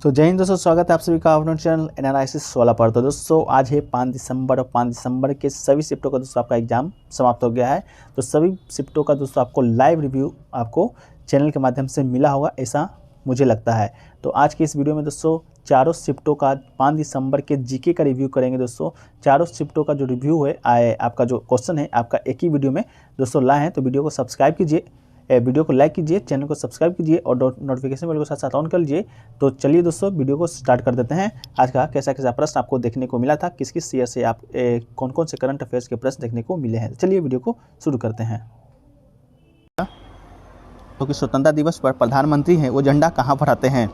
तो जय हिंद दोस्तों, स्वागत है आप सभी का अपने चैनल एनालिसिस 16 पर। तो दोस्तों आज है 5 दिसंबर और 5 दिसंबर के सभी शिफ्टों का दोस्तों आपका एग्जाम समाप्त हो गया है। तो सभी शिफ्टों का दोस्तों आपको लाइव रिव्यू आपको चैनल के माध्यम से मिला होगा, ऐसा मुझे लगता है। तो आज की इस वीडियो में दोस्तों चारों शिफ्टों का 5 दिसंबर के जीके का रिव्यू करेंगे। दोस्तों चारों शिफ्टों का जो रिव्यू है आपका जो क्वेश्चन है आपका एक ही वीडियो में दोस्तों लाए हैं। तो वीडियो को सब्सक्राइब कीजिए, वीडियो को लाइक कीजिए, चैनल को सब्सक्राइब कीजिए और नोटिफिकेशन बेल को साथ साथ ऑन कर लीजिए। तो चलिए दोस्तों वीडियो को स्टार्ट कर देते हैं। आज का कैसा कैसा प्रश्न आपको देखने को मिला था, किस किस ईयर से आप कौन कौन से करंट अफेयर्स के प्रश्न देखने को मिले हैं। चलिए वीडियो को शुरू करते हैं। तो कि स्वतंत्रता दिवस पर प्रधानमंत्री हैं वो झंडा कहाँ फहराते हैं।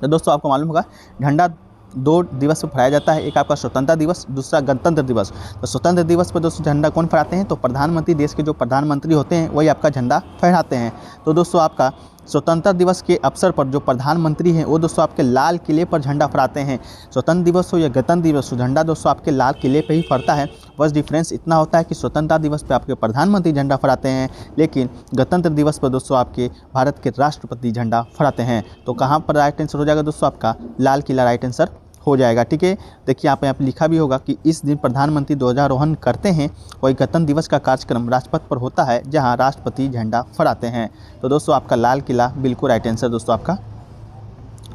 तो दोस्तों आपको मालूम होगा झंडा 2 दिवस पर फहराया जाता है, एक आपका स्वतंत्रता दिवस, दूसरा गणतंत्र दिवस। तो स्वतंत्रता दिवस पर दोस्तों झंडा कौन फहराते हैं, तो प्रधानमंत्री, देश के जो प्रधानमंत्री होते हैं वही आपका झंडा फहराते हैं। तो दोस्तों आपका स्वतंत्रता दिवस के अवसर पर जो प्रधानमंत्री हैं वो दोस्तों आपके लाल किले पर झंडा फहराते हैं। स्वतंत्रता दिवस हो या गणतंत्र दिवस हो, झंडा दोस्तों आपके लाल किले पर ही फहरता है। बस डिफरेंस इतना होता है कि स्वतंत्रता दिवस पर आपके प्रधानमंत्री झंडा फहराते हैं, लेकिन गणतंत्र दिवस पर दोस्तों आपके भारत के राष्ट्रपति झंडा फहराते हैं। तो कहाँ पर राइट आंसर हो जाएगा दोस्तों, आपका लाल किला राइट आंसर हो जाएगा। ठीक है, देखिए यहाँ पे लिखा भी होगा कि इस दिन प्रधानमंत्री ध्वजारोहण करते हैं। वही गणतंत्र दिवस का कार्यक्रम राजपथ पर होता है जहां राष्ट्रपति झंडा फहराते हैं। तो दोस्तों आपका लाल किला बिल्कुल राइट आंसर दोस्तों आपका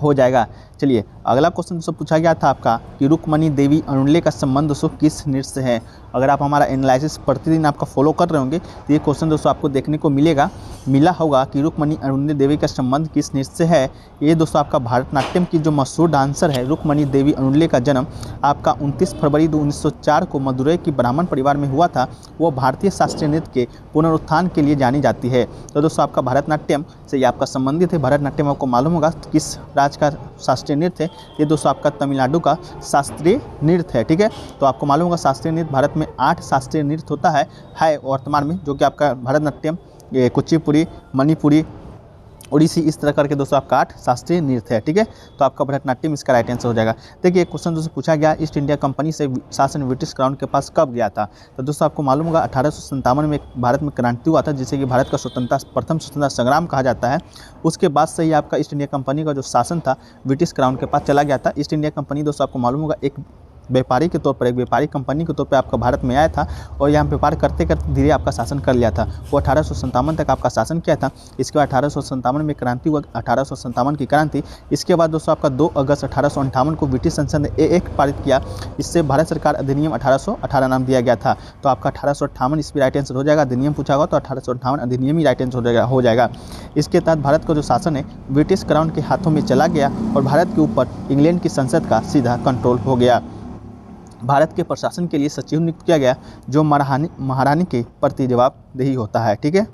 हो जाएगा। चलिए अगला क्वेश्चन दोस्तों पूछा गया था आपका कि रुक्मणी देवी अरुणले का संबंध दोस्तों किस नृत्य से है। अगर आप हमारा एनालिसिस प्रतिदिन आपका फॉलो कर रहे होंगे तो ये क्वेश्चन दोस्तों आपको देखने को मिला होगा कि रुक्मणी अरुणले देवी का संबंध किस नृत्य से है। ये दोस्तों आपका भारतनाट्यम की जो मशहूर डांसर है रुक्मणी देवी अरुणले का जन्म आपका 29 फरवरी 1904 को मदुरै की ब्राह्मण परिवार में हुआ था। वो भारतीय शास्त्रीय नृत्य के पुनरुत्थान के लिए जानी जाती है। तो दोस्तों आपका भारतनाट्यम से ये आपका संबंधित है। भारतनाट्यम आपको मालूम होगा किस राज्य का शास्त्रीय नृत्य है, ये दोस्तों आपका तमिलनाडु का शास्त्रीय नृत्य है। ठीक है, तो आपको मालूम होगा शास्त्रीय नृत्य भारत में 8 शास्त्रीय नृत्य होता है वर्तमान में, जो कि आपका भरतनाट्यम, कुचिपुड़ी, मणिपुरी, ओडिसी, इस तरह करके दोस्तों आपका 8 शास्त्रीय नृत्य है। ठीक है, तो आपका भरतनाट्यम इसका राइट आंसर हो जाएगा। देखिए क्वेश्चन दोस्तों पूछा गया ईस्ट इंडिया कंपनी से शासन ब्रिटिश क्राउन के पास कब गया था। तो दोस्तों आपको मालूम होगा 1857 में भारत में क्रांति हुआ था, जिसे कि भारत का प्रथम स्वतंत्रता संग्राम कहा जाता है। उसके बाद से ही आपका ईस्ट इंडिया कंपनी का जो शासन था ब्रिटिश क्राउन के पास चला गया था। ईस्ट इंडिया कंपनी दोस्तों आपको मालूम होगा एक व्यापारी के तौर पर, एक व्यापारिक कंपनी के तौर पर आपका भारत में आया था और यहाँ व्यापार करते करते धीरे आपका शासन कर लिया था। वो 1857 तक आपका शासन किया था। इसके बाद 1857 में क्रांति हुआ, 1857 की क्रांति। इसके बाद दोस्तों आपका 2 अगस्त 1858 को ब्रिटिश संसद ने एक्ट पारित किया। इससे भारत सरकार अधिनियम 1818 नाम दिया गया था। तो आपका 1858 इस पर राइट आंसर हो जाएगा। अधिनियम पूछा होगा तो 1858 अधिनियम ही राइट आंसर हो जाएगा। इसके तहत भारत का जो शासन है ब्रिटिश क्राउन के हाथों में चला गया और भारत के ऊपर इंग्लैंड की संसद का सीधा कंट्रोल हो गया। भारत के प्रशासन के लिए सचिव नियुक्त किया गया, जो महारानी के प्रति जवाबदेही होता है। ठीक है,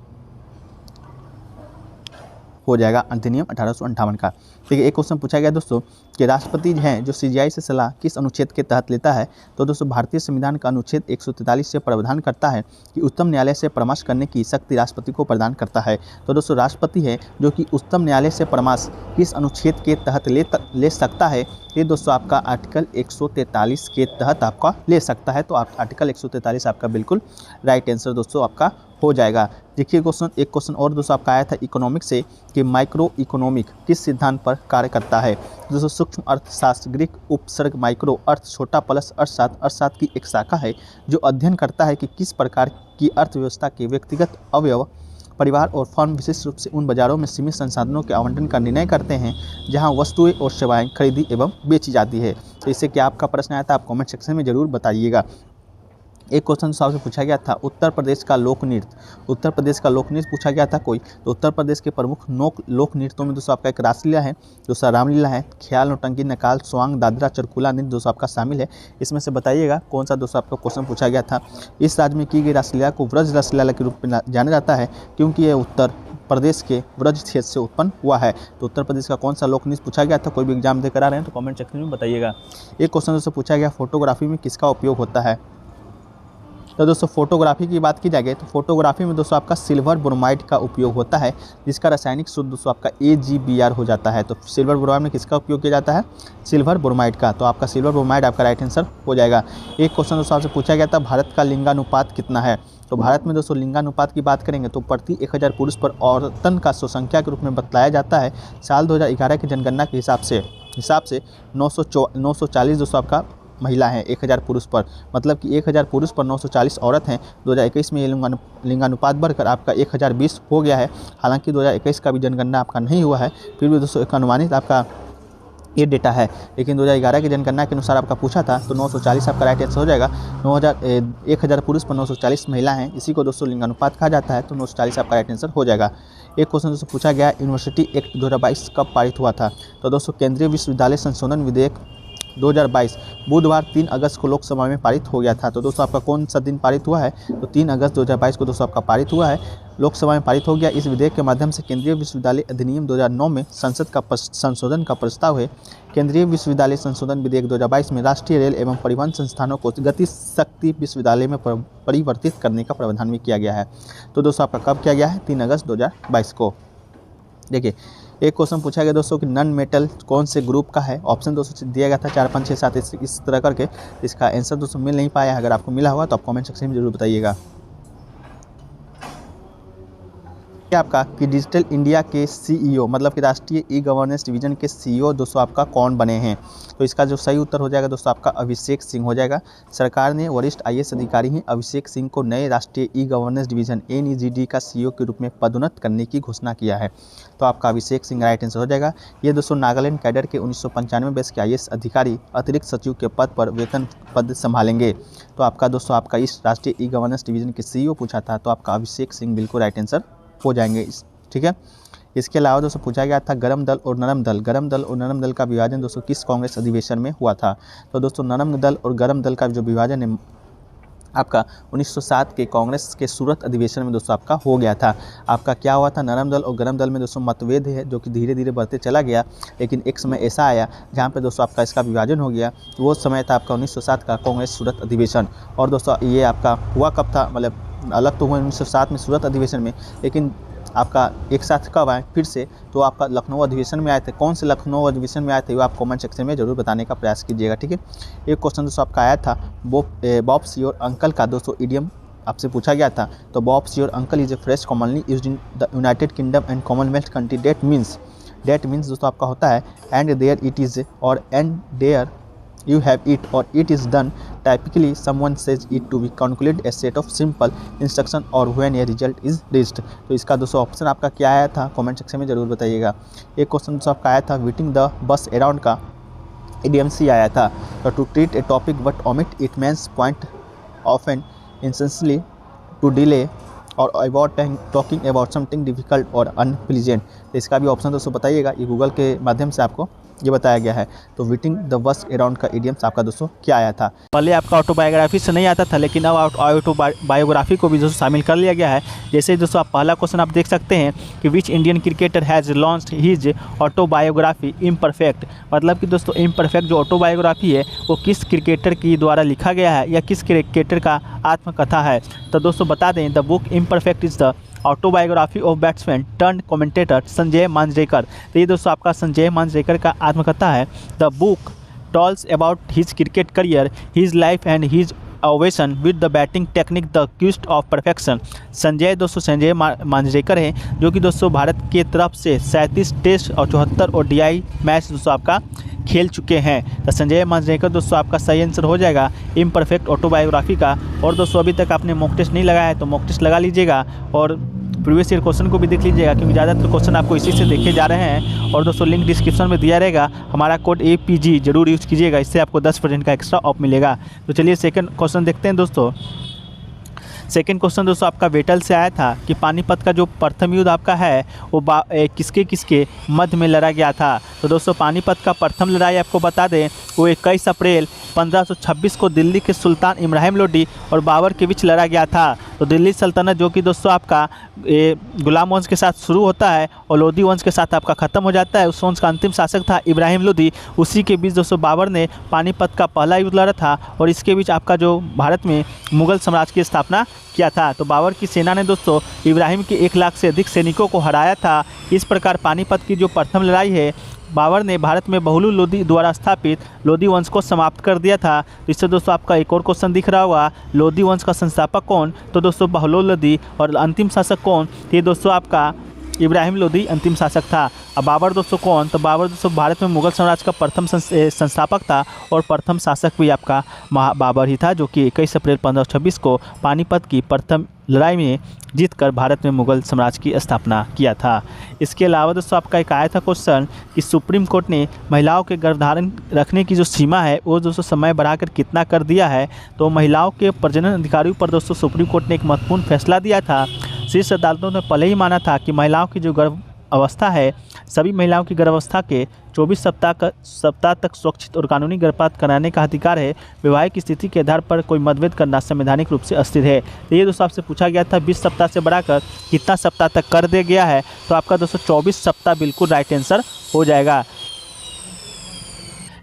हो जाएगा अधिनियम 1858 का। ठीक है, एक क्वेश्चन पूछा गया दोस्तों कि राष्ट्रपति हैं जो सीजीआई से सलाह किस अनुच्छेद के तहत लेता है। तो दोस्तों भारतीय संविधान का अनुच्छेद 143 से प्रावधान करता है कि उच्चतम न्यायालय से परामर्श करने की शक्ति राष्ट्रपति को प्रदान करता है। तो दोस्तों राष्ट्रपति है जो कि उच्चतम न्यायालय से परामर्श किस अनुच्छेद के तहत ले सकता है। ये दोस्तों आपका आर्टिकल 143 के तहत आपका ले सकता है। तो आर्टिकल 143 आपका बिल्कुल राइट आंसर दोस्तों आपका हो जाएगा। देखिए एक क्वेश्चन और दोस्तों आपका आया था इकोनॉमिक से कि माइक्रो इकोनॉमिक किस सिद्धांत पर कार्य करता है। दोस्तों सूक्ष्म अर्थशास्त्र, ग्रीक उपसर्ग माइक्रो अर्थ छोटा प्लस अर्थशास्त्र की एक शाखा है जो अध्ययन करता है कि किस प्रकार की अर्थव्यवस्था के व्यक्तिगत अवयव, परिवार और फर्म विशेष रूप से उन बाजारों में सीमित संसाधनों के आवंटन का निर्णय करते हैं जहां वस्तुएं और सेवाएं खरीदी एवं बेची जाती है। तो इससे क्या आपका प्रश्न आया था, आप कमेंट सेक्शन में जरूर बताइएगा। एक क्वेश्चन आपसे पूछा गया था उत्तर प्रदेश का लोक नृत्य पूछा गया था कोई। तो उत्तर प्रदेश के प्रमुख लोक नृत्यों में दोस्तों आपका एक रासलीला है, दूसरा रामलीला है, ख्याल, नौटंकी, नकाल, स्वांग, दादरा, चरकुला नृत्य दोस्तों आपका शामिल है। इसमें से बताइएगा कौन सा दोस्तों आपका क्वेश्चन पूछा गया था। इस राज्य में की गई रासलीला को व्रज रासलीला के रूप में जाना जाता है क्योंकि यह उत्तर प्रदेश के व्रज क्षेत्र से उत्पन्न हुआ है। तो उत्तर प्रदेश का कौन सा लोक नृत्य पूछा गया था, कोई भी एग्जाम देकर आ रहे हैं तो कमेंट सेक्शन में बताइएगा। एक क्वेश्चन दोस्तों पूछा गया फोटोग्राफी में किसका उपयोग होता है। तो दोस्तों फोटोग्राफी की बात की जाए तो फोटोग्राफी में दोस्तों आपका सिल्वर ब्रोमाइड का उपयोग होता है, जिसका रासायनिक सूत्र दोस्तों आपका AgBr हो जाता है। तो सिल्वर ब्रोमाइड में किसका उपयोग किया जाता है, सिल्वर ब्रोमाइड का। तो आपका सिल्वर ब्रोमाइड आपका राइट आंसर हो जाएगा। एक क्वेश्चन दोस्तों आपसे पूछा गया था भारत का लिंगानुपात कितना है। तो भारत में दोस्तों लिंगानुपात की बात करेंगे तो प्रति 1000 पुरुष पर औरतन का जनसंख्या के रूप में बतलाया जाता है। साल 2011 की जनगणना के हिसाब से 940 दोस्तों आपका महिला हैं 1000 पुरुष पर, मतलब कि 1000 पुरुष पर 940 औरत हैं। 2021 में ये लिंगानुपात बढ़कर आपका 1020 हो गया है। हालांकि 2021 का भी जनगणना आपका नहीं हुआ है, फिर भी दोस्तों एक अनुमानित आपका ये डेटा है। लेकिन 2011 की जनगणना के अनुसार आपका पूछा था तो 940 आपका राइट आंसर हो जाएगा। 1000 पुरुष पर 940 महिला हैं, इसी को दोस्तों लिंगानुपात कहा जाता है, तो 940 आपका राइट आंसर हो जाएगा। एक क्वेश्चन दोस्तों पूछा गया, यूनिवर्सिटी एक्ट 2022 कब पारित हुआ था? तो दोस्तों केंद्रीय विश्वविद्यालय संशोधन विधेयक 2022 बुधवार 3 अगस्त को लोकसभा में पारित हो गया था। तो दोस्तों आपका कौन सा दिन पारित हुआ है? तो 3 अगस्त 2022 को दोस्तों आपका पारित हुआ है, लोकसभा में पारित हो गया। इस विधेयक के माध्यम से केंद्रीय विश्वविद्यालय अधिनियम 2009 में संसद का संशोधन का प्रस्ताव है। केंद्रीय विश्वविद्यालय संशोधन विधेयक 2022 में राष्ट्रीय रेल एवं परिवहन संस्थानों को गति शक्ति विश्वविद्यालय में परिवर्तित करने का प्रावधान भी किया गया है। तो दोस्तों आपका कब किया गया है? 3 अगस्त 2022 को। देखिए एक क्वेश्चन पूछा गया दोस्तों कि नॉन मेटल कौन से ग्रुप का है? ऑप्शन दोस्तों दिया गया था 4, 5, 6, 7 इस तरह करके। इसका आंसर दोस्तों मिल नहीं पाया। अगर आपको मिला होगा तो आप कमेंट सेक्शन में जरूर बताइएगा। आपका कि डिजिटल इंडिया के सीईओ मतलब कि राष्ट्रीय ई गवर्नेंस डिवीजन के सीईओ दोस्तों आपका कौन बने हैं? तो इसका जो सही उत्तर हो जाएगा दोस्तों आपका अभिषेक सिंह हो जाएगा। सरकार ने वरिष्ठ आईएएस अधिकारी हैं अभिषेक सिंह को नए राष्ट्रीय ई गवर्नेंस डिवीजन NEGD का सीईओ के रूप में पदोन्नत करने की घोषणा किया है। तो आपका अभिषेक सिंह राइट आंसर हो जाएगा। ये दोस्तों नागालैंड कैडर के 1995 बैच के आईएएस अधिकारी अतिरिक्त सचिव के पद पर वेतन पद संभालेंगे। तो आपका दोस्तों आपका इस राष्ट्रीय ई गवर्नेंस डिवीजन के सीईओ पूछा था, तो आपका अभिषेक सिंह बिल्कुल राइट आंसर हो जाएंगे। ठीक है। इसके अलावा दोस्तों पूछा गया था गरम दल और नरम दल। गरम दल और नरम दल का विभाजन दोस्तों किस कांग्रेस अधिवेशन में हुआ था? तो दोस्तों नरम दल और गरम दल का जो विभाजन है आपका 1907 के कांग्रेस के सूरत अधिवेशन में दोस्तों आपका हो गया था। आपका क्या हुआ था? नरम दल और गरम दल में दोस्तों मतभेद है जो कि धीरे धीरे बढ़ते चला गया, लेकिन एक समय ऐसा आया जहाँ पे दोस्तों आपका इसका विभाजन हो गया। तो वो समय था आपका 1907 का कांग्रेस सूरत अधिवेशन। और दोस्तों ये आपका हुआ कब था? मतलब अलग तो हुआ 1907 में सूरत अधिवेशन में, लेकिन आपका एक साथ कब आए फिर से? तो आपका लखनऊ अधिवेशन में आए थे। कौन से लखनऊ अधिवेशन में आए थे वो आप कमेंट सेक्शन में जरूर बताने का प्रयास कीजिएगा। ठीक है। एक क्वेश्चन दोस्तों आपका आया था बॉब्स योर अंकल का दोस्तों इडियम आपसे पूछा गया था। तो Bob's your uncle is a phrase commonly used in the United Kingdom and Commonwealth country. That means दोस्तों आपका होता है एंड देयर इट इज़ और and there you have it or it is done. Typically someone says it to be calculate a set of simple instruction or when a result is reached. तो इसका दोस्तों option आपका क्या आया था comment section में जरूर बताइएगा। एक क्वेश्चन दोस्तों आपका आया था बीटिंग द बस अराउंड का EDMC आया था। तो to treat a topic but omit it means point often intentionally to delay और about talking about something difficult और अनप्लीजेंट। तो इसका भी ऑप्शन दोस्तों बताइएगा। ये गूगल के माध्यम से आपको ये बताया गया है। तो विटिंग द बस अराउंड का इडियम्स आपका दोस्तों क्या आया था? पहले आपका ऑटोबायोग्राफी से नहीं आता था, लेकिन अब ऑटोबायोग्राफी को भी दोस्तों शामिल कर लिया गया है। जैसे दोस्तों आप पहला क्वेश्चन आप देख सकते हैं कि which Indian cricketer has launched his autobiography imperfect. मतलब कि दोस्तों इम्परफेक्ट जो ऑटोबायोग्राफी है वो किस क्रिकेटर की द्वारा लिखा गया है या किस क्रिकेटर का आत्मकथा है? तो दोस्तों बता दें the book imperfect is the autobiography of batsman turn commentator Sanjay Manjrekar. तो ये दोस्तों आपका संजय मांजरेकर का आत्मकथा है। The book tolls about his cricket career, his life and his ovation with the batting technique the quest of perfection. Sanjay Manjrekar हैं जो कि दोस्तों भारत के तरफ से 37 टेस्ट और 74 ODI मैच दोस्तों आपका खेल चुके हैं। तो संजय मांजरेकर दोस्तों आपका सही आंसर हो जाएगा इम्परफेक्ट ऑटोबायोग्राफी का। और दोस्तों अभी तक आपने मॉक टेस्ट नहीं लगाया है तो मॉक टेस्ट लगा लीजिएगा और प्रीवियस ईयर क्वेश्चन को भी देख लीजिएगा, क्योंकि ज़्यादातर क्वेश्चन आपको इसी से देखे जा रहे हैं। और दोस्तों लिंक डिस्क्रिप्शन में दिया रहेगा, हमारा कोड APG जरूर यूज़ कीजिएगा, इससे आपको 10% का एक्स्ट्रा ऑफ मिलेगा। तो चलिए सेकंड क्वेश्चन देखते हैं दोस्तों। सेकंड क्वेश्चन दोस्तों आपका वेटल से आया था कि पानीपत का जो प्रथम युद्ध आपका है वो किसके मध्य में लड़ा गया था? तो दोस्तों पानीपत का प्रथम लड़ाई आपको बता दें वो 21 अप्रैल 1526 को दिल्ली के सुल्तान इब्राहिम लोदी और बाबर के बीच लड़ा गया था। तो दिल्ली सल्तनत जो कि दोस्तों आपका गुलाम वंश के साथ शुरू होता है और लोदी वंश के साथ आपका ख़त्म हो जाता है। उस वंश का अंतिम शासक था इब्राहिम लोदी। उसी के बीच दोस्तों बाबर ने पानीपत का पहला युद्ध लड़ा था और इसके बीच आपका जो भारत में मुगल साम्राज्य की स्थापना किया था। तो बाबर की सेना ने दोस्तों इब्राहिम के 1 लाख से अधिक सैनिकों को हराया था। इस प्रकार पानीपत की जो प्रथम लड़ाई है, बाबर ने भारत में बहलुल लोदी द्वारा स्थापित लोदी वंश को समाप्त कर दिया था। तो इससे दोस्तों आपका एक और क्वेश्चन दिख रहा होगा, लोदी वंश का संस्थापक कौन? तो दोस्तों बहलुल लोदी। और अंतिम शासक कौन? ये दोस्तों आपका इब्राहिम लोदी अंतिम शासक था। अब बाबर दोस्तों कौन? तो बाबर दोस्तों भारत में मुगल साम्राज्य का प्रथम संस्थापक था और प्रथम शासक भी आपका बाबर ही था, जो कि 21 अप्रैल 1526 को पानीपत की प्रथम लड़ाई में जीतकर भारत में मुगल साम्राज्य की स्थापना किया था। इसके अलावा दोस्तों आपका एक आया था क्वेश्चन कि सुप्रीम कोर्ट ने महिलाओं के गर्भधारण रखने की जो सीमा है वो दोस्तों समय बढ़ाकर कितना कर दिया है? तो महिलाओं के प्रजनन अधिकारियों पर दोस्तों सुप्रीम कोर्ट ने एक महत्वपूर्ण फैसला दिया था। शीर्ष अदालतों ने पहले ही माना था कि महिलाओं की जो गर्भ अवस्था है, सभी महिलाओं की गर्भावस्था के 24 सप्ताह तक सुरक्षित और कानूनी गर्भपात कराने का अधिकार है। वैवाहिक स्थिति के आधार पर कोई मतभेद करना संवैधानिक रूप से अस्थिर है। तो ये दोस्तों आपसे पूछा गया था 20 सप्ताह से बढ़ाकर कितना सप्ताह तक कर दिया गया है? तो आपका दोस्तों 24 सप्ताह बिल्कुल राइट आंसर हो जाएगा।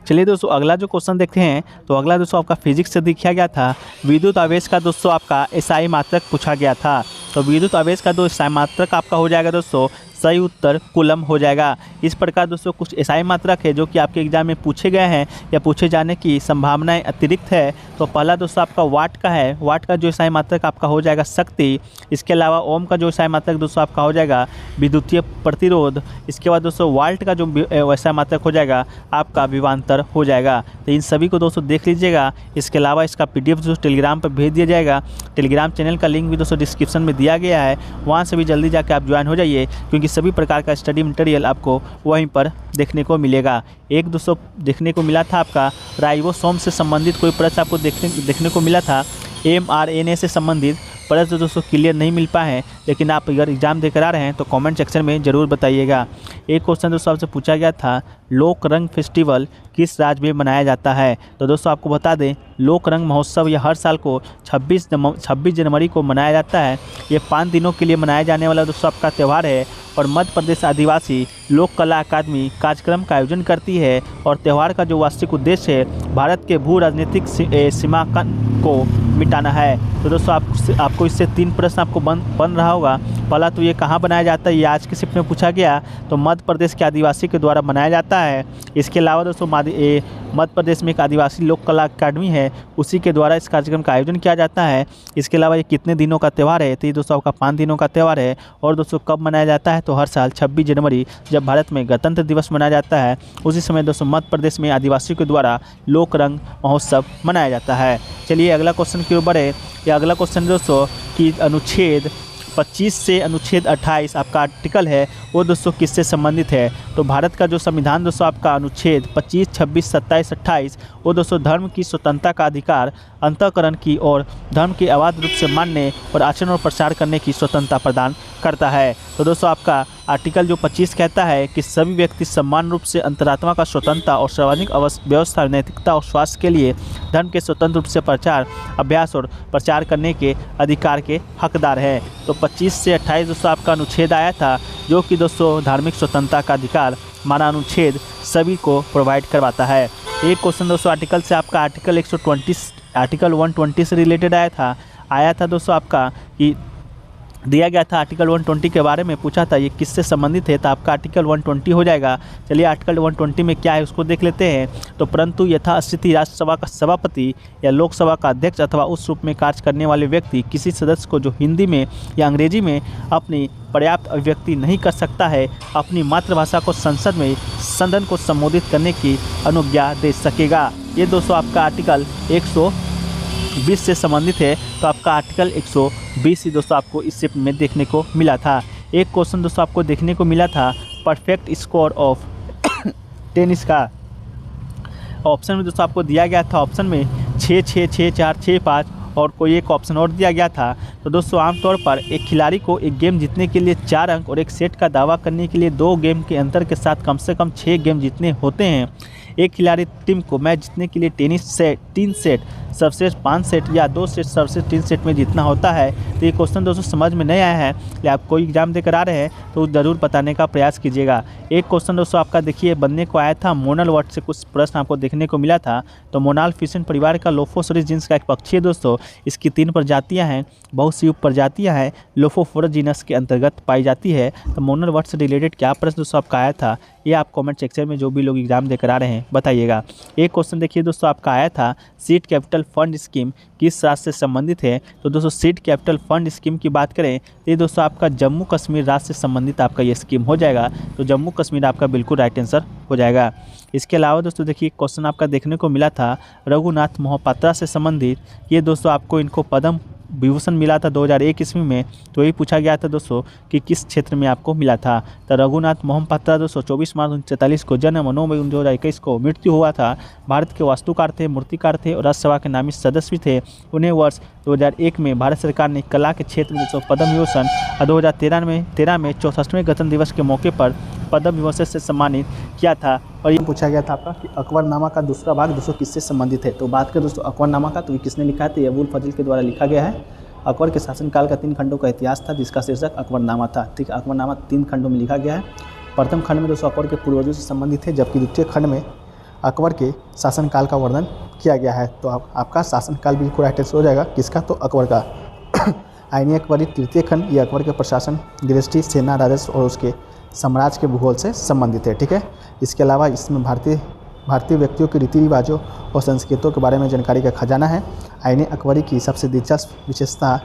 चलिए दोस्तों अगला जो क्वेश्चन देखते हैं, तो अगला दोस्तों आपका फिजिक्स से दिखाया गया था। विद्युत आवेश का दोस्तों आपका एसआई मात्रक पूछा गया था। तो विद्युत आवेश का जो एसआई मात्रक आपका हो जाएगा दोस्तों, सही उत्तर कूलम हो जाएगा। इस प्रकार दोस्तों कुछ एसआई मात्रक है जो कि आपके एग्जाम में पूछे गए हैं या पूछे जाने की संभावनाएं अतिरिक्त है। तो पहला दोस्तों आपका वाट का है, वाट का जो एसआई मात्रक आपका हो जाएगा शक्ति। इसके अलावा ओम का जो एसआई मात्रक दोस्तों आपका हो जाएगा विद्युतीय प्रतिरोध। इसके बाद दोस्तों वाल्ट का जो एसआई मात्रक हो जाएगा आपका विभवांतर हो जाएगा। तो इन सभी को दोस्तों देख लीजिएगा। इसके अलावा इसका PDF दोस्तों टेलीग्राम पर भेज दिया जाएगा। टेलीग्राम चैनल का लिंक भी दोस्तों डिस्क्रिप्शन में दिया गया है, वहाँ से भी जल्दी जाकर आप ज्वाइन हो जाइए, क्योंकि सभी प्रकार का स्टडी मटेरियल आपको वहीं पर देखने को मिलेगा। एक दोस्तों देखने को मिला था आपका राइबोसोम से संबंधित कोई प्रश्न आपको देखने को मिला था। mRNA से संबंधित प्रश्न दोस्तों क्लियर नहीं मिल पाए हैं, लेकिन आप अगर एग्जाम देकर आ रहे हैं तो कमेंट सेक्शन में ज़रूर बताइएगा। एक क्वेश्चन दोस्तों आपसे पूछा गया था, लोक रंग फेस्टिवल किस राज्य में मनाया जाता है? तो दोस्तों आपको बता दें, लोक रंग महोत्सव यह हर साल को 26 जनवरी को मनाया जाता है। ये 5 दिनों के लिए मनाया जाने वाला दोस्तों आपका त्यौहार है और मध्य प्रदेश आदिवासी लोक कला अकादमी कार्यक्रम का आयोजन करती है। और त्यौहार का जो वास्तविक उद्देश्य है भारत के भू राजनीतिक सीमांकन को मिटाना है। तो दोस्तों आपको इससे 3 प्रश्न आपको बन रहा होगा। पहला तो ये कहाँ बनाया जाता है, ये आज के शिफ्ट में पूछा गया, तो मध्य प्रदेश के आदिवासी के द्वारा बनाया जाता है। इसके अलावा दोस्तों मध्य प्रदेश में एक आदिवासी लोक कला अकादमी है, उसी के द्वारा इस कार्यक्रम का आयोजन किया जाता है। इसके अलावा ये कितने दिनों का त्यौहार है? तो ये दोस्तों आपका 5 दिनों का त्यौहार है। और दोस्तों कब मनाया जाता है? तो हर साल 26 जनवरी जब भारत में गणतंत्र दिवस मनाया जाता है, उसी समय दोस्तों मध्य प्रदेश में आदिवासियों के द्वारा लोक रंग महोत्सव मनाया जाता है। चलिए अगला क्वेश्चन की ओर बढ़े। या अगला क्वेश्चन दोस्तों कि अनुच्छेद 25 से अनुच्छेद 28 आपका आर्टिकल है वो दोस्तों किससे संबंधित है? तो भारत का जो संविधान दोस्तों आपका अनुच्छेद 25, 26, 27, 28 वो दोस्तों धर्म की स्वतंत्रता का अधिकार, अंतःकरण की और धर्म के अबाध रूप से मानने और आचरण और प्रचार करने की स्वतंत्रता प्रदान करता है। तो दोस्तों आपका आर्टिकल जो 25 कहता है कि सभी व्यक्ति समान रूप से अंतरात्मा का स्वतंत्रता और सार्वजनिक व्यवस्था, नैतिकता और स्वास्थ्य के लिए धर्म के स्वतंत्र रूप से प्रचार, अभ्यास और प्रचार करने के अधिकार के हकदार है। तो 25 से 28 दोस्तों आपका अनुच्छेद आया था, जो कि दोस्तों धार्मिक स्वतंत्रता का अधिकार माना अनुच्छेद सभी को प्रोवाइड करवाता है। एक क्वेश्चन दोस्तों आर्टिकल से आपका आर्टिकल 120 से रिलेटेड आया था दोस्तों आपका कि दिया गया था आर्टिकल 120 के बारे में पूछा था, ये किससे संबंधित है? तो आपका आर्टिकल 120 हो जाएगा। चलिए आर्टिकल 120 में क्या है उसको देख लेते हैं। तो परंतु यथास्थिति राज्यसभा का सभापति या लोकसभा का अध्यक्ष अथवा उस रूप में कार्य करने वाले व्यक्ति किसी सदस्य को जो हिंदी में या अंग्रेजी में अपनी पर्याप्त अभिव्यक्ति नहीं कर सकता है, अपनी मातृभाषा को संसद में सदन को संबोधित करने की अनुज्ञा दे सकेगा। ये दोस्तों आपका आर्टिकल 120 से संबंधित है। तो आपका आर्टिकल 120 ही दोस्तों आपको इस शिफ्ट में देखने को मिला था। एक क्वेश्चन दोस्तों आपको देखने को मिला था, परफेक्ट स्कोर ऑफ टेनिस का ऑप्शन में दोस्तों आपको दिया गया था। ऑप्शन में 6, 6, 6, 4, 6, 5 और कोई एक ऑप्शन और दिया गया था। तो दोस्तों आमतौर पर एक खिलाड़ी को एक गेम जीतने के लिए 4 अंक और एक सेट का दावा करने के लिए 2 गेम के अंतर के साथ कम से कम 6 गेम जीतने होते हैं। एक खिलाड़ी टीम को मैच जीतने के लिए टेनिस से 3 सेट, सर्वश्रेष्ठ 5 सेट या 2 सेट, सर्वश्रेष्ठ 3 सेट में जीतना होता है। तो ये क्वेश्चन दोस्तों समझ में नहीं आया है या आप कोई एग्जाम देकर आ रहे हैं तो ज़रूर बताने का प्रयास कीजिएगा। एक क्वेश्चन दोस्तों आपका देखिए बनने को आया था, मोनल वर्ड से कुछ प्रश्न आपको देखने को मिला था। तो मोनाल फिशन परिवार का लोफोसोरस जीनस का एक पक्षी है दोस्तों। इसकी 3 प्रजातियाँ हैं, बहुत सी उप प्रजातियाँ हैं, लोफोफोरस जीनस के अंतर्गत पाई जाती है। तो मोनल वर्ड से रिलेटेड क्या प्रश्न दोस्तों आपका आया था, ये आप कमेंट सेक्शन में जो भी लोग एग्जाम देकर आ रहे हैं बताइएगा। एक क्वेश्चन देखिए दोस्तों आपका आया था, सीड कैपिटल फंड स्कीम किस राज्य से संबंधित है। तो दोस्तों सीड कैपिटल फंड स्कीम की बात करें तो ये दोस्तों आपका जम्मू कश्मीर राज्य से संबंधित आपका ये स्कीम हो जाएगा। तो जम्मू कश्मीर आपका बिल्कुल राइट आंसर हो जाएगा। इसके अलावा दोस्तों देखिए क्वेश्चन आपका देखने को मिला था रघुनाथ मोहपात्रा से संबंधित। ये दोस्तों आपको इनको पद्म विभूषण मिला था 2001 ईस्वी में। तो यही पूछा गया था दोस्तों कि किस क्षेत्र में आपको मिला था। तो रघुनाथ मोहपात्रा दोस्तों 24 मार्च 1943 को जन्म, 9 मई 2021 को मृत्यु हुआ था। भारत के वास्तुकार थे, मूर्तिकार थे और राज्यसभा के नामित सदस्य भी थे। उन्हें वर्ष 2001 में भारत सरकार ने कला के क्षेत्र में दोस्तों पद्म विभूषण और 2013 में 64वें गणतंत्र दिवस के मौके पर पद्म विभूषण से सम्मानित किया था। और ये पूछा गया था आपका कि अकबरनामा का दूसरा भाग दोस्तों किससे संबंधित है। तो बात करें दोस्तों अकबरनामा का, तो ये किसने लिखा है, तो ये अबुल फजल के द्वारा लिखा गया है। अकबर के शासनकाल का 3 खंडों का इतिहास था जिसका शीर्षक अकबरनामा था। ठीक, अकबरनामा 3 खंडों में लिखा गया है। प्रथम खंड में दोस्तों अकबर के पूर्वजों से संबंधित है, जबकि द्वितीय खंड में अकबर के शासनकाल का वर्णन किया गया है। तो आपका शासनकाल बिल्कुल राइट आंसर हो जाएगा, किसका, तो अकबर का। आईनी अकबरी तृतीय खंड ये अकबर के प्रशासन, गृहस्थी, सेना, राजस्व और उसके साम्राज्य के भूगोल से संबंधित है। ठीक है, इसके अलावा इसमें भारतीय व्यक्तियों के रीति रिवाजों और संस्कृतों के बारे में जानकारी का खजाना है। आईने अकबरी की सबसे दिलचस्प विशेषता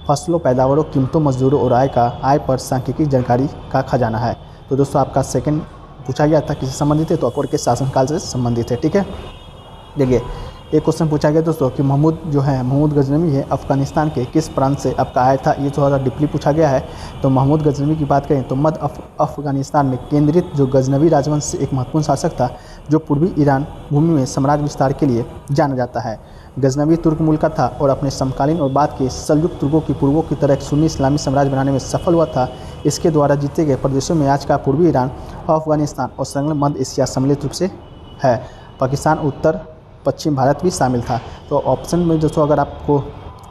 फसलों, पैदावारों, कीमतों, मजदूरों और आय पर सांख्यिकी जानकारी का खजाना है। तो दोस्तों आपका सेकंड पूछा गया था किससे संबंधित है, तो अकबर के शासनकाल से संबंधित है। ठीक है, देखिए एक क्वेश्चन पूछा गया दोस्तों कि महमूद गजनवी है अफगानिस्तान के किस प्रांत से आपका आया था। ये थोड़ा डीपली पूछा गया है। तो महमूद गजनवी की बात करें तो मध्य अफगानिस्तान में केंद्रित जो गजनवी राजवंश से एक महत्वपूर्ण शासक था जो पूर्वी ईरान भूमि में साम्राज्य विस्तार के लिए जाना जाता है। गजनवी तुर्क मूल का था और अपने समकालीन और बाद के सल्जुक तुर्कों की पूर्वों की तरह एक सुन्नी इस्लामी साम्राज्य बनाने में सफल हुआ था। इसके द्वारा जीते गए प्रदेशों में आज का पूर्वी ईरान, अफगानिस्तान और संलग्न मध्य एशिया सम्मिलित रूप से है। पाकिस्तान, उत्तर पश्चिम भारत भी शामिल था। तो ऑप्शन में दोस्तों अगर आपको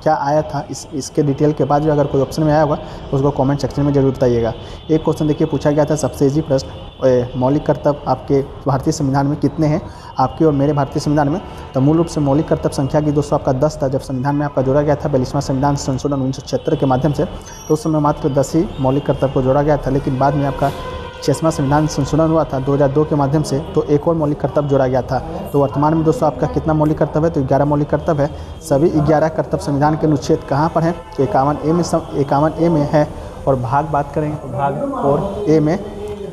क्या आया था इसके डिटेल के बाद भी अगर कोई ऑप्शन में आया होगा तो उसको कमेंट सेक्शन में जरूर बताइएगा। एक क्वेश्चन देखिए पूछा गया था सबसे इजी प्रश्न, मौलिक कर्तव्य आपके भारतीय संविधान में कितने हैं, आपके और मेरे भारतीय संविधान में। तो मूल रूप से मौलिक कर्तव्य संख्या की दोस्तों आपका 10 था। जब संविधान में आपका जोड़ा गया था 42वां संविधान संशोधन 1976 के माध्यम से, तो उस समय मात्र 10 ही मौलिक कर्तव्य को जोड़ा गया था। लेकिन बाद में आपका 6वां संविधान संशोधन हुआ था 2002 के माध्यम से, तो एक और मौलिक कर्तव्य जोड़ा गया था। तो वर्तमान में दोस्तों आपका कितना मौलिक कर्तव्य है, तो 11 मौलिक कर्तव्य है। सभी 11 कर्तव्य संविधान के अनुच्छेद कहाँ पर हैं, तो 51A में है। और भाग बात करें तो भाग और ए में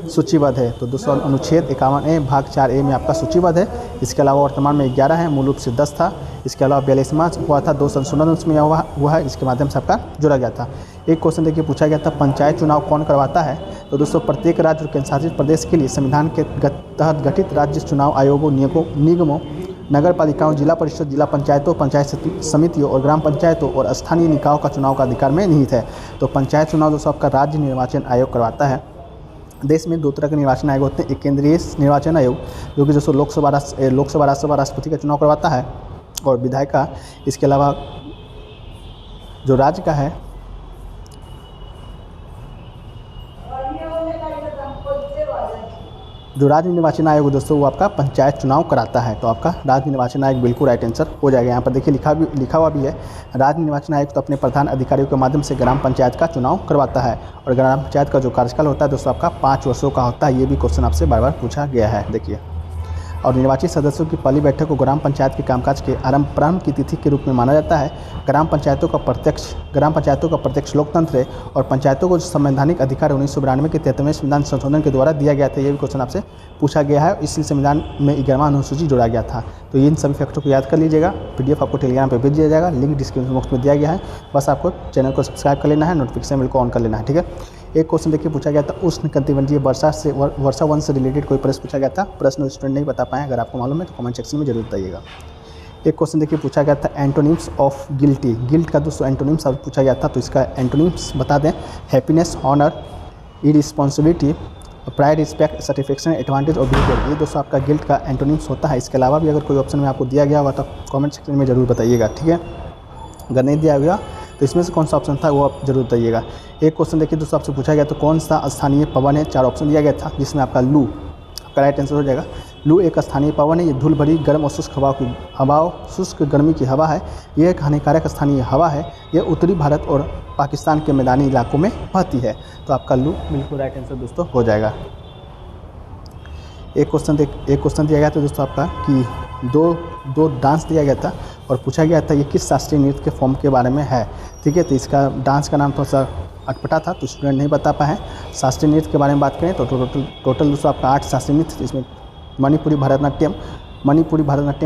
सूचीबद्ध है। तो दोस्तों अनुच्छेद 51A भाग 4A में आपका सूचीबद्ध है। इसके अलावा वर्तमान में 11 है, मूल रूप से 10 था। इसके अलावा 42वां हुआ था, 2 संशोधन उसमें हुआ है, इसके माध्यम से आपका जोड़ा गया था। एक क्वेश्चन देखिए पूछा गया था पंचायत चुनाव कौन करवाता है। तो दोस्तों प्रत्येक राज्य और केंद्रशासित प्रदेश के लिए संविधान के तहत गठित राज्य चुनाव आयोगों, निगमों, नगर पालिकाओं, जिला परिषद, जिला पंचायतों, पंचायत समितियों और ग्राम पंचायतों और स्थानीय निकायों का चुनाव का अधिकार में निहित है। तो पंचायत चुनाव दोस्तों आपका राज्य निर्वाचन आयोग करवाता है। देश में 2 तरह के निर्वाचन आयोग होते हैं, एक केंद्रीय निर्वाचन आयोग जो कि दोस्तों लोकसभा, राज्यसभा, राष्ट्रपति का चुनाव करवाता है और विधायक का। इसके अलावा जो राज्य का है जो राज्य निर्वाचन आयोग दोस्तों वो आपका पंचायत चुनाव कराता है। तो आपका राज्य निर्वाचन आयोग बिल्कुल राइट आंसर हो जाएगा। यहाँ पर देखिए लिखा हुआ भी है, राज्य निर्वाचन आयोग तो अपने प्रधान अधिकारियों के माध्यम से ग्राम पंचायत का चुनाव करवाता है। और ग्राम पंचायत का जो कार्यकाल होता है दोस्तों आपका 5 वर्षों का होता है। ये भी क्वेश्चन आपसे बार बार पूछा गया है। देखिए, और निर्वाचित सदस्यों की पहली बैठक को ग्राम पंचायत के कामकाज के प्रारंभ की तिथि के रूप में माना जाता है। ग्राम पंचायतों का प्रत्यक्ष लोकतंत्र है और पंचायतों को संवैधानिक अधिकार 1992 के 73वें संविधान संशोधन के द्वारा दिया गया था। ये भी क्वेश्चन आपसे पूछा गया है। इसी संविधान में 11वां अनुसूची जोड़ा गया था। तो इन सभी फैक्टों को याद कर लीजिएगा। PDF आपको टेलीग्राम पर भेज दिया जाएगा, लिंक डिस्क्रिप्शन बॉक्स में दिया गया है। बस आपको चैनल को सब्सक्राइब कर लेना है, नोटिफिकेशन बेल को ऑन कर लेना है। ठीक है, एक क्वेश्चन देखिए पूछा गया था उष्णकटिबंधीय वर्षा वन से रिलेटेड कोई प्रश्न पूछा गया था। प्रश्न स्टूडेंट नहीं बता पाए, अगर आपको मालूम है तो कमेंट सेक्शन में जरूर बताइएगा। एक क्वेश्चन देखिए पूछा गया था एंटोनिम्स ऑफ गिल्टी। गिल्ट का दोस्तों एंटोनिम्स पूछा गया था, तो इसका एंटोनिम्स बता दें। Happiness, honour, irresponsibility, pride, respect, certification, advantage और बिहेवियर, ये दोस्तों आपका गिल्ट का एंटोनिम्स होता है। इसके अलावा भी अगर कोई ऑप्शन में आपको दिया गया होगा तो कमेंट सेक्शन में ज़रूर बताइएगा, ठीक है। अगर नहीं दिया गया तो इसमें से कौन सा ऑप्शन था वो आप जरूर बताइएगा। एक क्वेश्चन देखिए दोस्तों, आपसे पूछा गया तो कौन सा स्थानीय पवन है, 4 ऑप्शन दिया गया था जिसमें आपका लू आपका राइट आंसर हो जाएगा। लू एक स्थानीय पवन है, ये धूल भरी गर्म और शुष्क गर्मी की हवा है। ये एक हानिकारक स्थानीय हवा है। ये उत्तरी भारत और पाकिस्तान के मैदानी इलाकों में बहती है। तो आपका लू बिल्कुल राइट आंसर दोस्तों हो जाएगा। एक क्वेश्चन दिया गया था दोस्तों आपका कि दो डांस दिया गया था और पूछा गया था ये किस शास्त्रीय नृत्य के फॉर्म के बारे में है, ठीक है। तो इसका डांस का नाम थोड़ा सा अटपटा था तो स्टूडेंट नहीं बता पाए। शास्त्रीय नृत्य के बारे में बात करें तो टोटल दोस्तों आपका 8 शास्त्रीय नृत्य, इसमें मणिपुरी, भरतनाट्यम,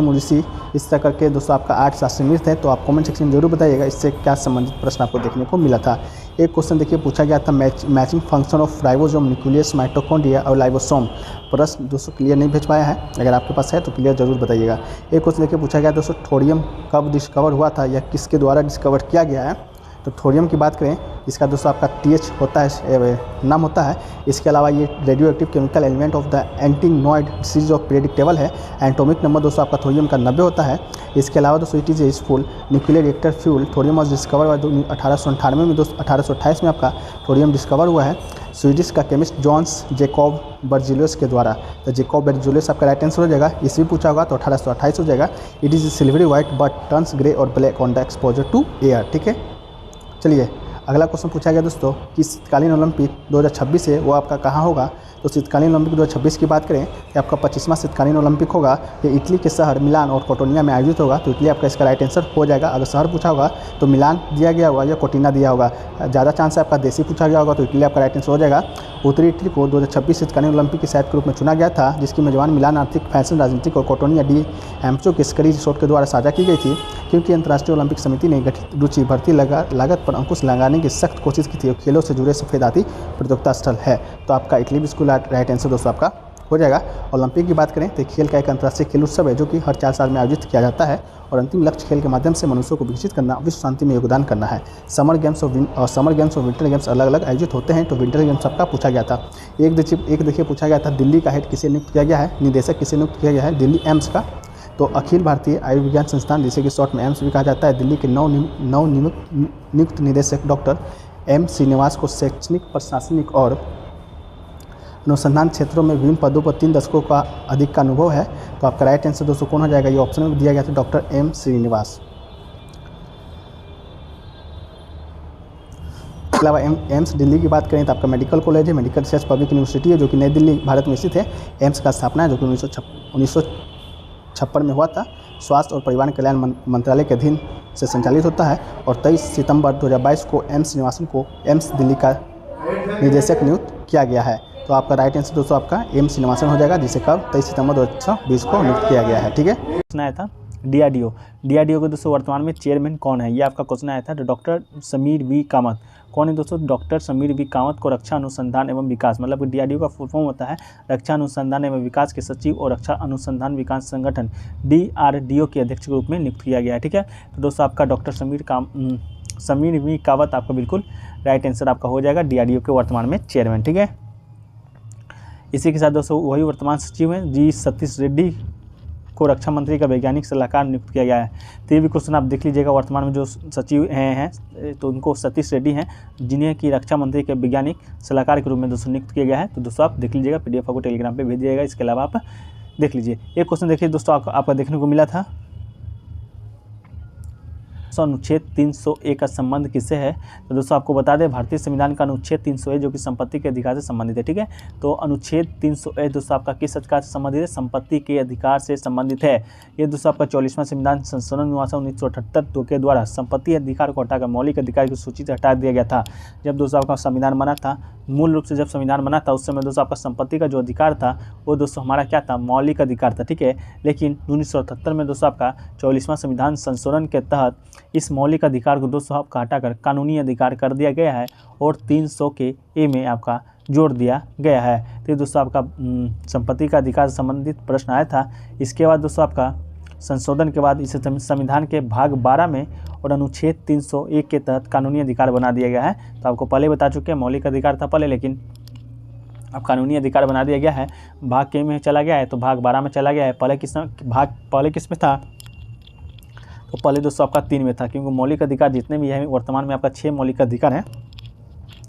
ओडिसी, इस तरह करके दोस्तों आपका 8 शास्त्रीय नृत्य है। तो आप कमेंट सेक्शन में जरूर बताइएगा इससे क्या संबंधित प्रश्न आपको देखने को मिला था। एक क्वेश्चन देखिए पूछा गया था matching function of ribosome, nucleus, mitochondria और लाइबोसोम। प्रश्न दोस्तों क्लियर नहीं भेज पाया है, अगर आपके पास है तो क्लियर जरूर बताइएगा। एक क्वेश्चन देखिए पूछा गया दोस्तों थोरियम कब डिस्कवर हुआ था या किसके द्वारा डिस्कवर किया गया है। तो थोरियम की बात करें, इसका दोस्तों आपका TH होता है, नाम होता है। इसके अलावा ये radio active chemical element of the actinoid series of periodic table है। एटॉमिक नंबर दोस्तों आपका थोरियम का 90 होता है। इसके अलावा दोस्तों it is useful nuclear reactor fuel. Thorium was discover 1898 में दोस्तों 1828 में आपका थोरियम डिस्कवर हुआ है स्वीडिश का केमिस्ट जॉन्स जेकॉब बर्जिलियस के द्वारा। तो जेकॉब बर्जिलियस आपका राइट आंसर हो जाएगा। इसमें पूछा होगा तो 1828 हो जाएगा। It is silvery white but turns grey और black on the exposure to air, ठीक है। चलिए अगला क्वेश्चन पूछा गया दोस्तों कि शीतकालीन ओलंपिक 2026 है वो आपका कहाँ होगा। तो शीतकालीन ओलंपिक 2026 की बात करें कि आपका 25वां शीतकालीन ओलंपिक होगा। ये इटली के शहर मिलान और कोटोनिया में आयोजित होगा। तो इटली आपका इसका राइट आंसर हो जाएगा। अगर शहर पूछा होगा तो मिलान दिया गया होगा या कोटिना दिया होगा। ज़्यादा चांस है आपका देशी पूछा गया होगा तो इटली आपका राइट आंसर हो जाएगा। उत्तरी इटली को 2026 शीतकालीन ओलंपिक के साइट के रूप में चुना गया था, जिसकी मेजबान मिलान आर्थिक, फैशन, राजनीतिक और कोटोनिया डी एम्प्सो के स्करी रिसोर्ट के द्वारा साझा की गई थी, क्योंकि अंतर्राष्ट्रीय ओलंपिक समिति ने गठित रुचि भर्ती लागत पर अंकुश लगाने की सख्त कोशिश की थी और खेलों से जुड़े सफेद हाथी प्रतियोगिता स्थल है। तो आपका इटली बिल्कुल राइट आंसर दोस्तों आपका हो जाएगा। ओलंपिक की बात करें तो खेल का एक अंतर्राष्ट्रीय खेल उत्सव है जो कि हर 4 साल में आयोजित किया जाता है और अंतिम लक्ष्य खेल के माध्यम से मनुष्यों को विकसित करना, विश्व शांति में योगदान करना है। समर गेम्स और विंटर गेम्स अलग अलग आयोजित होते हैं। तो विंटर गेम्स आपका पूछा गया था। एक देखिए पूछा गया था दिल्ली का हेड किसे नियुक्त किया गया है, निदेशक किसे नियुक्त किया गया है, दिल्ली एम्स का। तो अखिल भारतीय आयुर्विज्ञान संस्थान, जिसे कि शॉर्ट में एम्स भी कहा जाता है, दिल्ली के नव नियुक्त निदेशक डॉक्टर M श्रीनिवास को शैक्षणिक, प्रशासनिक और अनुसंधान क्षेत्रों में विभिन्न पदों पर 3 दशकों का अधिक का अनुभव है। तो आपका राइट आंसर दोस्तों कौन हो जाएगा, ये ऑप्शन में दिया गया था डॉक्टर M श्रीनिवास। इसके अलावा एम्स दिल्ली की बात करें तो आपका मेडिकल कॉलेज है, मेडिकल रिसर्च पब्लिक यूनिवर्सिटी है जो कि नई दिल्ली भारत में स्थित है। एम्स का स्थापना है जो कि 1956 में हुआ था। स्वास्थ्य और परिवार कल्याण मंत्रालय के अधीन से संचालित होता है और 23 सितंबर 2022 को M श्रीनिवासन को एम्स दिल्ली का निदेशक नियुक्त किया गया है। तो आपका राइट आंसर दोस्तों आपका M श्रीनिवासन हो जाएगा, जिसे कब 23 सितंबर 2020 को नियुक्त किया गया है, ठीक है। क्वेश्चन आया था DRDO के दोस्तों वर्तमान में चेयरमैन कौन है, ये आपका क्वेश्चन आया था। तो डॉक्टर समीर वी कामत कौन है दोस्तों, डॉक्टर समीर वी कामत को रक्षा अनुसंधान एवं विकास, मतलब DRDO का फुल फॉर्म होता है रक्षा अनुसंधान एवं विकास के सचिव और रक्षा अनुसंधान विकास संगठन DRDO के अध्यक्ष के रूप में नियुक्त किया गया है, ठीक है। तो दोस्तों आपका डॉक्टर समीर वी कामत आपका बिल्कुल राइट आंसर आपका हो जाएगा, DRDO के वर्तमान में चेयरमैन, ठीक है। इसी के साथ दोस्तों वही वर्तमान सचिव हैं G सतीश रेड्डी को रक्षा मंत्री का वैज्ञानिक सलाहकार नियुक्त किया गया है। तो ये भी क्वेश्चन आप देख लीजिएगा, वर्तमान में जो सचिव हैं तो उनको सतीश रेड्डी हैं, जिन्हें कि रक्षा मंत्री के वैज्ञानिक सलाहकार के रूप में दोस्तों नियुक्त किया गया है। तो दोस्तों आप देख लीजिएगा, PDF आपको टेलीग्राम पे भेज दिएगा। इसके अलावा आप देख लीजिए। एक क्वेश्चन देखिए दोस्तों आपका देखने को मिला था, अनुच्छेद 301 का संबंध किससे है। तो दोस्तों आपको बता दें भारतीय संविधान का अनुच्छेद 301 जो कि संपत्ति के अधिकार से संबंधित है, ठीक है। तो अनुच्छेद 301 दोस्तों आपका किस अधिकार से संबंधित है, संपत्ति के अधिकार से संबंधित है। ये दोस्तों आपका 44वां संविधान संशोधन हुआ था 1978 के द्वारा संपत्ति अधिकार को हटाकर मौलिक अधिकार की सूची से हटा दिया गया था। जब दोस्तों आपका संविधान बना था, मूल रूप से जब संविधान बना था उस समय दोस्तों आपका संपत्ति का जो अधिकार था वो दोस्तों हमारा क्या था, मौलिक अधिकार था, ठीक है। लेकिन 1978 में दोस्तों आपका 44वां संविधान संशोधन के तहत इस मौलिक अधिकार को दोस्तों आपका हटाकर कानूनी अधिकार कर दिया गया है और 300 के ए में आपका जोड़ दिया गया है। तो दोस्तों आपका संपत्ति का अधिकार से संबंधित प्रश्न आया था। इसके बाद दोस्तों आपका संशोधन के बाद इसे संविधान के भाग 12 में और अनुच्छेद 301 के तहत कानूनी अधिकार बना दिया गया है। तो आपको पहले बता चुके हैं मौलिक अधिकार था पहले, लेकिन अब कानूनी अधिकार बना दिया गया है। भाग के में चला गया है तो भाग 12 में चला गया है। पहले किस में था, तो पहले दोस्तों आपका 3 में था, क्योंकि मौलिक अधिकार जितने भी हैं वर्तमान में आपका 6 मौलिक अधिकार हैं।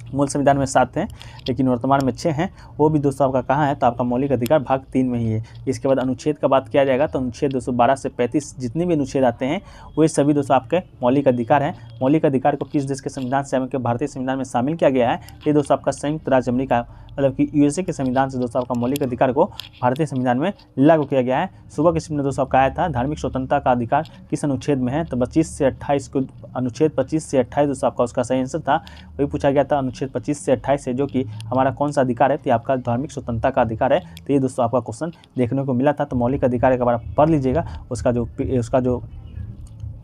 मूल संविधान में 7 हैं लेकिन वर्तमान में 6 हैं। वो भी दोस्तों आपका कहाँ है, तो आपका मौलिक अधिकार भाग 3 में ही है। इसके बाद अनुच्छेद का बात किया जाएगा तो अनुच्छेद 212 से 35 जितने भी अनुच्छेद आते हैं वे सभी दोस्तों आपके मौलिक अधिकार हैं। मौलिक अधिकार को किस देश के संविधान से भारतीय संविधान में शामिल किया गया है, ये दोस्तों आपका संयुक्त राज्य अमेरिका मतलब कि यूएसए के संविधान से दोस्तों आपका मौलिक अधिकार को भारतीय संविधान में लागू किया गया है। सुबह के समय दोस्तों आपका आया था धार्मिक स्वतंत्रता का अधिकार किस अनुच्छेद में है, तो 25 से 28 को अनुच्छेद 25 से 28 दोस्तों आपका उसका सही आंसर था। वही पूछा गया था अनुच्छेद 25 से 28 से, जो कि हमारा कौन सा अधिकार है, तो आपका धार्मिक स्वतंत्रता का अधिकार है। तो ये दोस्तों आपका क्वेश्चन देखने को मिला था। तो मौलिक अधिकार एक बार पढ़ लीजिएगा, उसका जो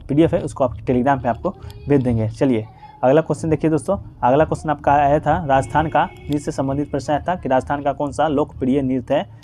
PDF है उसको आप टेलीग्राम पे आपको भेज देंगे। चलिए अगला क्वेश्चन देखिए दोस्तों। अगला क्वेश्चन आपका आया था राजस्थान का नृत्य से संबंधित प्रश्न आया था कि राजस्थान का कौन सा लोकप्रिय नृत्य है।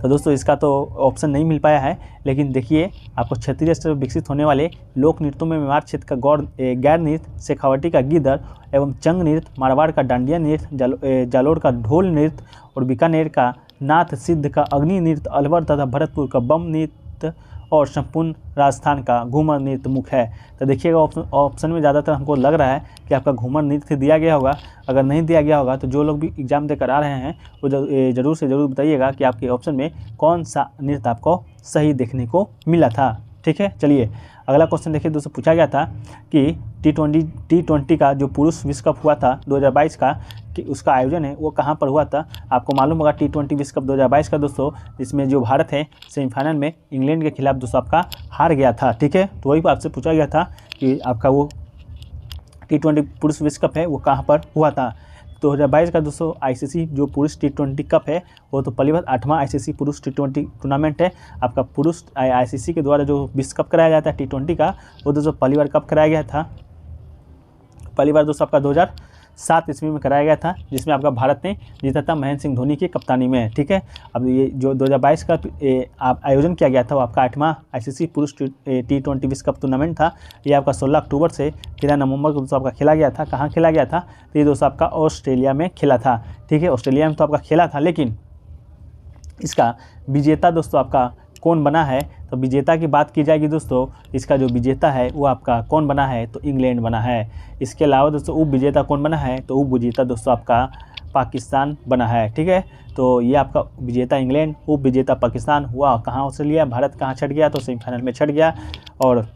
तो दोस्तों इसका तो ऑप्शन नहीं मिल पाया है, लेकिन देखिए आपको क्षेत्रीय स्तर पर विकसित होने वाले लोक नृत्यों में मेवाड़ क्षेत्र का गैर नृत्य, शेखावटी का गीदड़ एवं चंग नृत्य, मारवाड़ का डांडिया नृत्य, जालोर का ढोल नृत्य और बीकानेर का नाथ सिद्ध का अग्नि नृत्य, अलवर तथा भरतपुर का बम नृत्य और संपूर्ण राजस्थान का घूमर नृत्य मुख्य है। तो देखिएगा ऑप्शन में ज़्यादातर हमको लग रहा है कि आपका घूमर नृत्य दिया गया होगा। अगर नहीं दिया गया होगा तो जो लोग भी एग्जाम देकर आ रहे हैं वो ज़रूर से ज़रूर बताइएगा कि आपके ऑप्शन में कौन सा नृत्य आपको सही देखने को मिला था। ठीक है, चलिए अगला क्वेश्चन देखिए दोस्तों। पूछा गया था कि T20 का जो पुरुष विश्व कप हुआ था 2022 का, कि उसका आयोजन है वो कहाँ पर हुआ था। आपको मालूम होगा T20 विश्व कप 2022 का दोस्तों, जिसमें जो भारत है सेमीफाइनल में इंग्लैंड के खिलाफ दोस्तों आपका हार गया था। ठीक है, तो वही आपसे पूछा गया था कि आपका वो T20 पुरुष विश्व कप है वो कहाँ पर हुआ था। 2022 का दोस्तों ICC जो पुरुष T20 कप है वो तो पहली बार 8वां ICC पुरुष T20 टूर्नामेंट है। आपका पुरुष ICC के द्वारा जो विश्व कप कराया जाता है T20 का, वो दोस्तों पहली बार कब कराया गया था, पहली बार दोस्तों आपका 2007 ईस्वी में कराया गया था, जिसमें आपका भारत ने जीता था महेंद्र सिंह धोनी की कप्तानी में। ठीक है, अब ये जो 2022 का आयोजन किया गया था वो आपका 8वां ICC पुरुष T20 विश्व कप टूर्नामेंट था। ये आपका 16 अक्टूबर से 13 नवंबर को दोस्तों आपका खेला गया था। कहाँ खेला गया था, तो ये दोस्तों आपका ऑस्ट्रेलिया में खेला था। ठीक है, ऑस्ट्रेलिया में तो आपका खेला था, लेकिन इसका विजेता दोस्तों आपका कौन बना है, तो विजेता की बात की जाएगी दोस्तों, इसका जो विजेता है वो आपका कौन बना है, तो इंग्लैंड बना है। इसके अलावा दोस्तों उप विजेता कौन बना है, तो उप विजेता दोस्तों आपका पाकिस्तान बना है। ठीक है, तो ये आपका विजेता इंग्लैंड, उप विजेता पाकिस्तान हुआ कहाँ ऑस्ट्रेलिया। भारत कहाँ छट गया, तो सेमीफाइनल में छट गया। और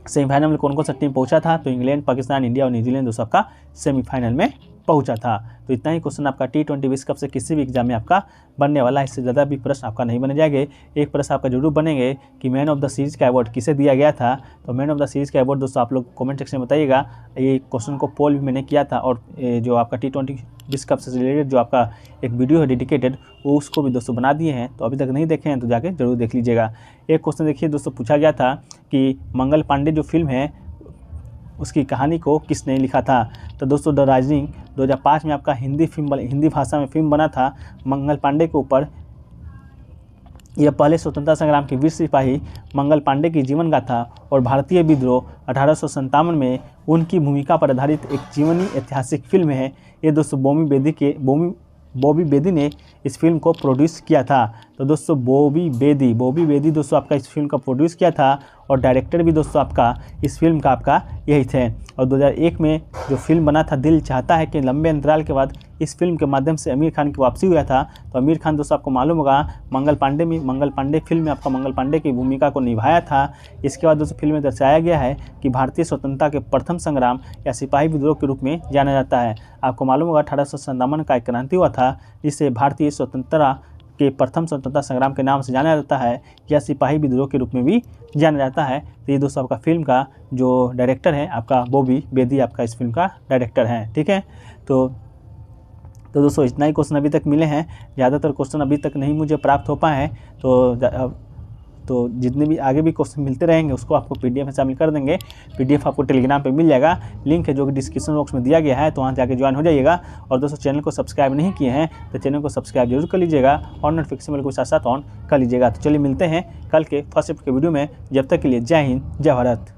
सेमीफाइनल में कौन कौन सा टीम पहुंचा था, तो इंग्लैंड, पाकिस्तान, इंडिया और न्यूजीलैंड दोस्तों आपका सेमीफाइनल में पहुंचा था। तो इतना ही क्वेश्चन आपका T20 विश्व कप से किसी भी एग्जाम में आपका बनने वाला है। इससे ज़्यादा भी प्रश्न आपका नहीं बने जाएंगे। एक प्रश्न आपका जरूर बनेंगे कि मैन ऑफ द सीरीज़ का अवार्ड किसे दिया गया था। तो मैन ऑफ द सीरीज़ का अवार्ड दोस्तों आप लोग कमेंट सेक्शन में बताइएगा। ये क्वेश्चन को पोल भी मैंने किया था, और जो आपका T20 विश्व कप से रिलेटेड जो आपका एक वीडियो है डेडिकेटेड, वो उसको भी दोस्तों बना दिए हैं। तो अभी तक नहीं देखे हैं तो जाके जरूर देख लीजिएगा। एक क्वेश्चन देखिए दोस्तों, पूछा गया था कि मंगल पांडे जो फिल्म है उसकी कहानी को किसने लिखा था। तो दोस्तों द राइजिंग 2005 में आपका हिंदी भाषा में फिल्म बना था मंगल पांडे के ऊपर। यह पहले स्वतंत्रता संग्राम के वीर सिपाही मंगल पांडे की जीवन गाथा और भारतीय विद्रोह 1857 में उनकी भूमिका पर आधारित एक जीवनी ऐतिहासिक फिल्म है। ये दोस्तों बॉबी बेदी ने इस फिल्म को प्रोड्यूस किया था। तो दोस्तों बॉबी बेदी दोस्तों आपका इस फिल्म का प्रोड्यूस किया था, और डायरेक्टर भी दोस्तों आपका इस फिल्म का आपका यही थे। और 2001 में जो फिल्म बना था दिल चाहता है कि लंबे अंतराल के बाद इस फिल्म के माध्यम से आमिर खान की वापसी हुआ था। तो आमिर खान दोस्तों आपको मालूम होगा मंगल पांडे फिल्म में आपका मंगल पांडे की भूमिका को निभाया था। इसके बाद दोस्तों फिल्म में दर्शाया गया है कि भारतीय स्वतंत्रता के प्रथम संग्राम या सिपाही विद्रोह के रूप में जाना जाता है। आपको मालूम होगा 1857 का एक क्रांति हुआ था, जिसे भारतीय स्वतंत्रता के प्रथम स्वतंत्रता संग्राम के नाम से जाना जाता है, या सिपाही विद्रोह के रूप में भी जाना जाता है। तो ये दोस्तों आपका फिल्म का जो डायरेक्टर है आपका बॉबी बेदी आपका इस फिल्म का डायरेक्टर है। ठीक है, तो दोस्तों इतना ही क्वेश्चन अभी तक मिले हैं। ज़्यादातर क्वेश्चन अभी तक नहीं मुझे प्राप्त हो पाए हैं। तो जितने भी आगे भी क्वेश्चन मिलते रहेंगे उसको आपको PDF में शामिल कर देंगे। PDF आपको टेलीग्राम पे मिल जाएगा, लिंक है जो कि डिस्क्रिप्शन बॉक्स में दिया गया है, तो वहाँ जाके ज्वाइन हो जाइएगा। और दोस्तों चैनल को सब्सक्राइब नहीं किए हैं तो चैनल को सब्सक्राइब जरूर कर लीजिएगा, और नोटिफिकेशन बेल को साथ साथ ऑन कर लीजिएगा। तो चलिए मिलते हैं कल के फर्स्ट शिफ्ट के वीडियो में। जब तक के लिए जय हिंद, जय भारत।